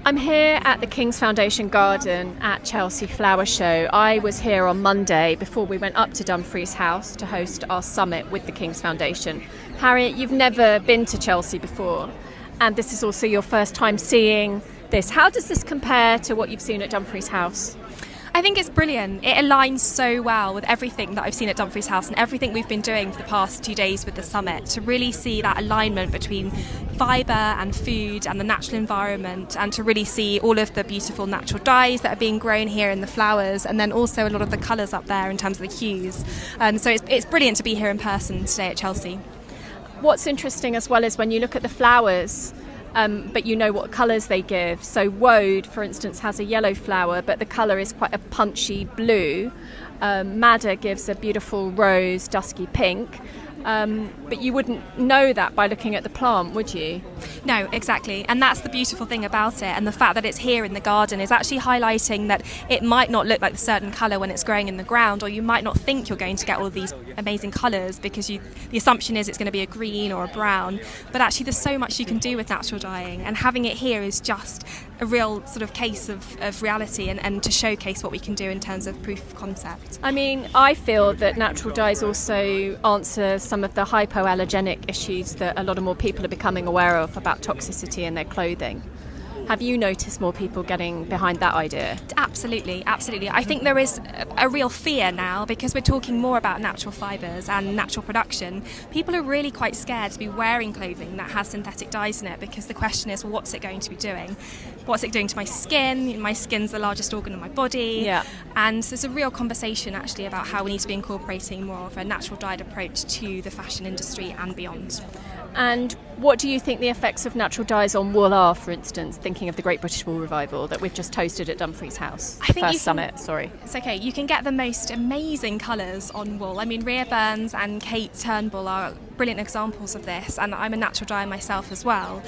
I'm here at the King's Foundation Garden at Chelsea Flower Show. I was here on Monday before we went up to Dumfries House to host our summit with the King's Foundation. Harriet, you've never been to Chelsea before, and this is also your first time seeing this. How does this compare to what you've seen at Dumfries House? I think it's brilliant. It aligns so well with everything that I've seen at Dumfries House and everything we've been doing for the past 2 days with the summit, to really see that alignment between fibre and food and the natural environment, and to really see all of the beautiful natural dyes that are being grown here in the flowers, and then also a lot of the colours up there in terms of the hues. So it's brilliant to be here in person today at Chelsea. What's interesting as well is when you look at the flowers, but you know what colours they give. So woad, for instance, has a yellow flower, but the colour is quite a punchy blue. Madder gives a beautiful rose, dusky pink. But you wouldn't know that by looking at the plant, would you? No, exactly. And that's the beautiful thing about it. And the fact that it's here in the garden is actually highlighting that it might not look like a certain colour when it's growing in the ground, or you might not think you're going to get all of these amazing colours because the assumption is it's going to be a green or a brown. But actually there's so much you can do with natural dyeing, and having it here is just a real sort of case of reality, and to showcase what we can do in terms of proof of concept. I mean, I feel that natural dyes also answer some of the hypoallergenic issues that a lot of more people are becoming aware of about toxicity in their clothing. Have you noticed more people getting behind that idea? Absolutely, absolutely. I think there is a real fear now, because we're talking more about natural fibres and natural production. People are really quite scared to be wearing clothing that has synthetic dyes in it, because the question is, well, what's it going to be doing? What's it doing to my skin? My skin's the largest organ in my body. Yeah. And there's a real conversation actually about how we need to be incorporating more of a natural dyed approach to the fashion industry and beyond. And what do you think the effects of natural dyes on wool are, for instance, thinking of the Great British Wool Revival that we've just hosted at Dumfries House? Summit, sorry. It's okay. You can get the most amazing colours on wool. I mean, Rhea Burns and Kate Turnbull are brilliant examples of this, and I'm a natural dyer myself as well.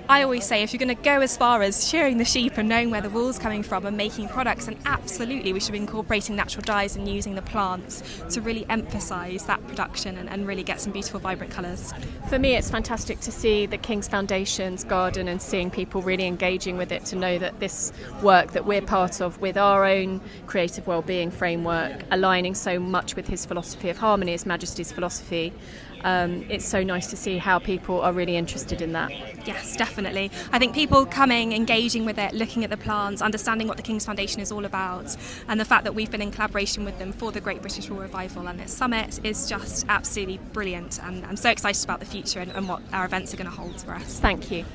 I always say, if you're going to go as far as shearing the sheep and knowing where the wool's coming from and making products, then absolutely we should be incorporating natural dyes and using the plants to really emphasise that production and really get some beautiful, vibrant colours. For me, it's fantastic to see the King's Foundation's garden and seeing people really engaging with it, to know that this work that we're part of with our own creative wellbeing framework, aligning so much with his philosophy of harmony, His Majesty's philosophy. It's so nice to see how people are really interested in that. Yes, definitely. I think people coming, engaging with it, looking at the plants, understanding what the King's Foundation is all about, and the fact that we've been in collaboration with them for the Great British Wool Revival and this summit is just absolutely brilliant. And I'm so excited about the future and what our events are going to hold for us. Thank you.